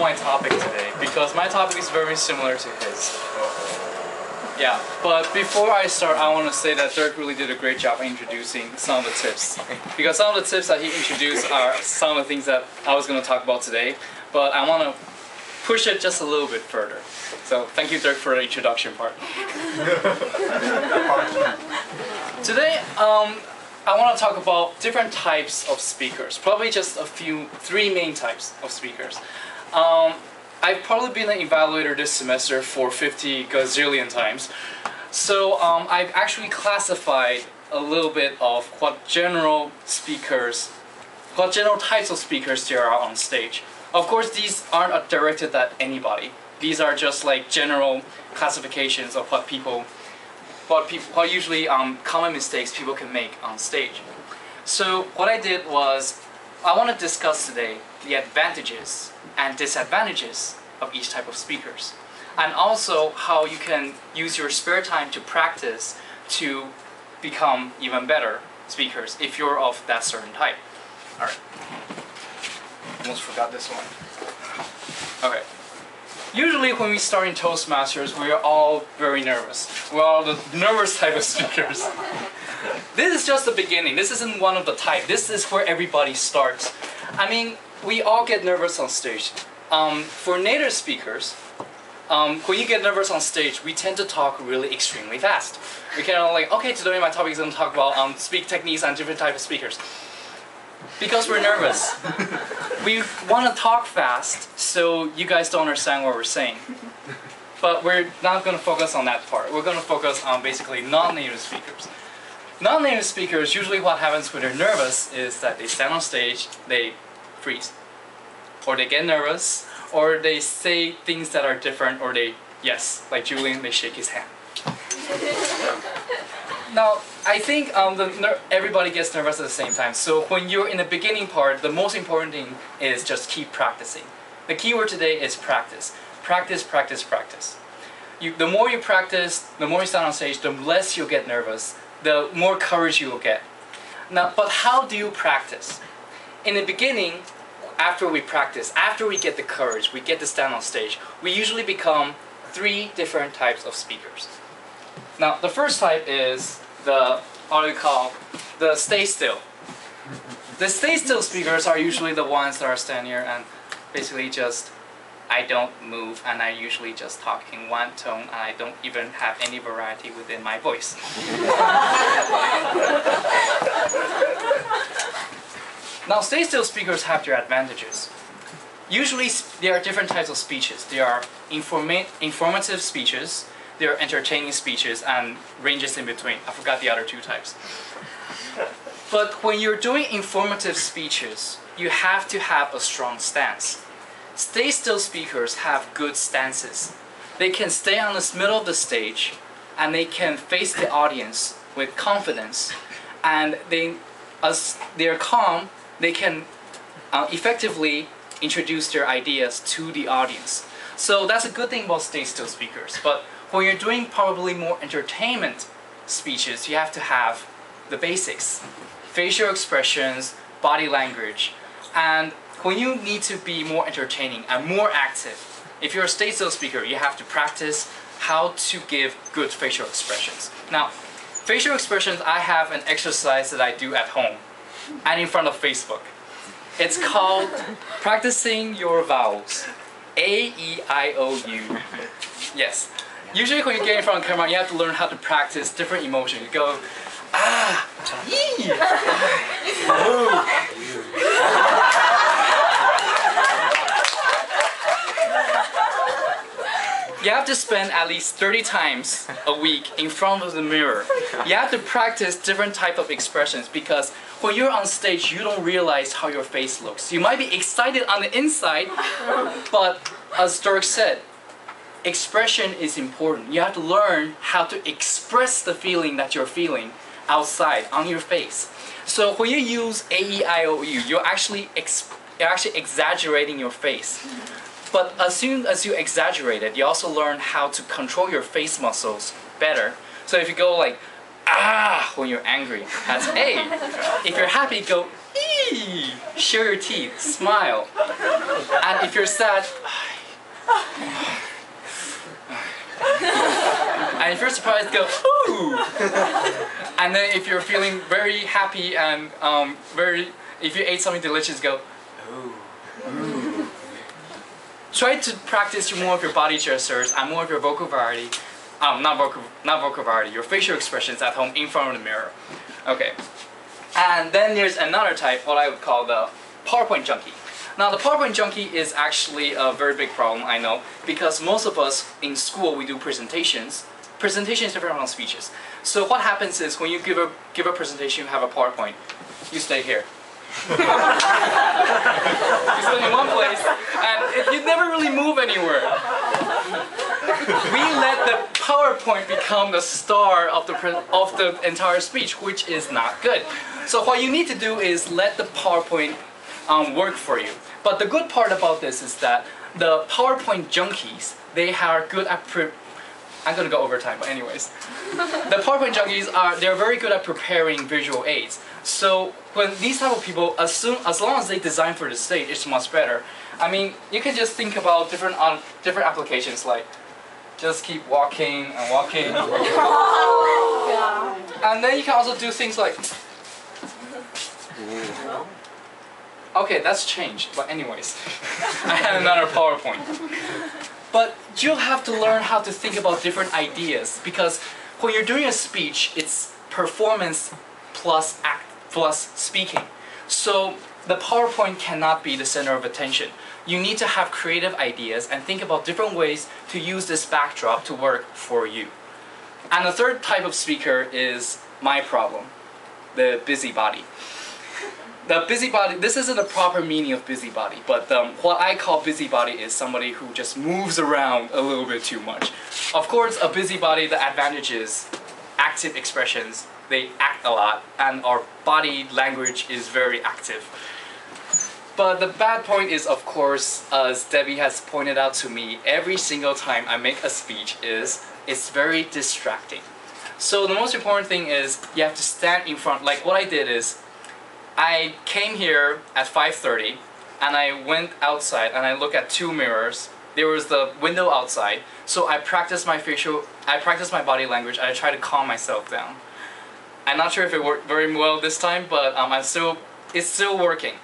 my topic today because my topic is very similar to his. Yeah, but before I start, I want to say that Dirk really did a great job introducing some of the tips. Because some of the tips that he introduced are some of the things that I was going to talk about today, but I want to push it just a little bit further. So thank you, Dirk, for the introduction part. Today, I want to talk about different types of speakers. Probably just three main types of speakers. I've probably been an evaluator this semester for 50 gazillion times. So I've actually classified a little bit of what general types of speakers there are on stage. Of course, these aren't directed at anybody. These are just like general classifications of what usually common mistakes people can make on stage. So what I did was, I want to discuss today the advantages and disadvantages of each type of speakers, and also how you can use your spare time to practice to become even better speakers if you're of that certain type. Alright. Almost forgot this one. Okay. Usually when we start in Toastmasters, we're all very nervous. We're all the nervous type of speakers. This is just the beginning. This isn't one of the type. This is where everybody starts. I mean, we all get nervous on stage. For native speakers, when you get nervous on stage, we tend to talk really extremely fast. We kind of like, okay, today my topic is going to talk about speak techniques and different types of speakers. Because we're nervous. We want to talk fast, so you guys don't understand what we're saying. But we're not going to focus on that part. We're going to focus on basically non-native speakers. Non-native speakers, usually what happens when they're nervous is that they stand on stage, they freeze. Or they get nervous, or they say things that are different, or yes, like Julian, they shake his hand. Now, I think everybody gets nervous at the same time. So when you're in the beginning part, the most important thing is just keep practicing. The key word today is practice. Practice, practice, practice. The more you practice, the more you stand on stage, the less you'll get nervous, the more courage you will get. Now, but how do you practice? In the beginning, after we practice, after we get the courage, we get to stand on stage, we usually become three different types of speakers. Now, the first type is the stay still. The stay still speakers are usually the ones that are standing here and basically just, I don't move, and I usually just talk in one tone, and I don't even have any variety within my voice. Now, stay still speakers have their advantages. Usually, there are different types of speeches. There are informative speeches, there are entertaining speeches, and ranges in between. I forgot the other two types. But when you're doing informative speeches, you have to have a strong stance. Stay still speakers have good stances. They can stay on the middle of the stage, and they can face the audience with confidence. And as they're calm, they can effectively introduce their ideas to the audience. So that's a good thing about stay still speakers. But when you're doing probably more entertainment speeches, you have to have the basics. Facial expressions, body language. And when you need to be more entertaining and more active, if you're a stay still speaker, you have to practice how to give good facial expressions. Now, facial expressions, I have an exercise that I do at home and in front of Facebook. It's called practicing your vowels. A-E-I-O-U. Yes. Usually when you get in front of the camera, you have to learn how to practice different emotions. You go, ah, ee, oh. You have to spend at least 30 times a week in front of the mirror. You have to practice different type of expressions because when you're on stage, you don't realize how your face looks. You might be excited on the inside, but as Dirk said, expression is important. You have to learn how to express the feeling that you're feeling outside, on your face. So when you use A-E-I-O-U, you're actually exaggerating your face. But as soon as you exaggerate it, you also learn how to control your face muscles better. So if you go like, ah, when you're angry, that's A. If you're happy, go, ee. Whee! Show your teeth, smile. And if you're sad, and if you're surprised, go, ooh! And then if you're feeling very happy and if you ate something delicious, go, ooh. Ooh. Try to practice more of your body gestures and more of your vocal variety. Not vocal variety, your facial expressions at home in front of the mirror. Okay. And then there's another type, what I would call the PowerPoint junkie. Now the PowerPoint junkie is actually a very big problem, I know, because most of us in school we do presentations. Presentation is different from speeches. So what happens is when you give a presentation, you have a PowerPoint, you stay here. You stay in one place, and you never really move anywhere. We let the PowerPoint become the star of the entire speech, which is not good. So what you need to do is let the PowerPoint work for you. But the good part about this is that the PowerPoint junkies, they are good at I'm gonna go over time, but anyways. The PowerPoint junkies they're very good at preparing visual aids. So when these type of people, as long as they design for the stage, it's much better. I mean, you can just think about different applications, like just keep walking and walking. And then you can also do things like, okay, that's changed, but anyways, I had another PowerPoint. But you'll have to learn how to think about different ideas, because when you're doing a speech, it's performance plus act plus speaking. So the PowerPoint cannot be the center of attention. You need to have creative ideas and think about different ways to use this backdrop to work for you. And the third type of speaker is my problem, the busybody. The busybody, this isn't the proper meaning of busybody, but what I call busybody is somebody who just moves around a little bit too much. Of course, a busybody, the advantage is active expressions. They act a lot, and our body language is very active. But the bad point is, of course, as Debbie has pointed out to me, every single time I make a speech it's very distracting. So the most important thing is you have to stand in front. Like what I did is, I came here at 5:30 and I went outside and I looked at two mirrors. There was the window outside, so I practiced my body language, and I tried to calm myself down. I'm not sure if it worked very well this time, but it's still working.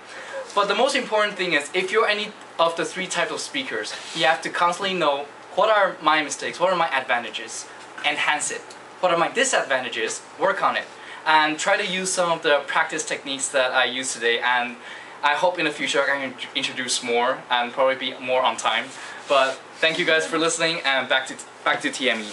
But the most important thing is, if you're any of the three types of speakers, you have to constantly know, what are my mistakes, what are my advantages, enhance it. What are my disadvantages, work on it. And try to use some of the practice techniques that I used today, and I hope in the future I can introduce more and probably be more on time. But thank you guys for listening, and back to TME.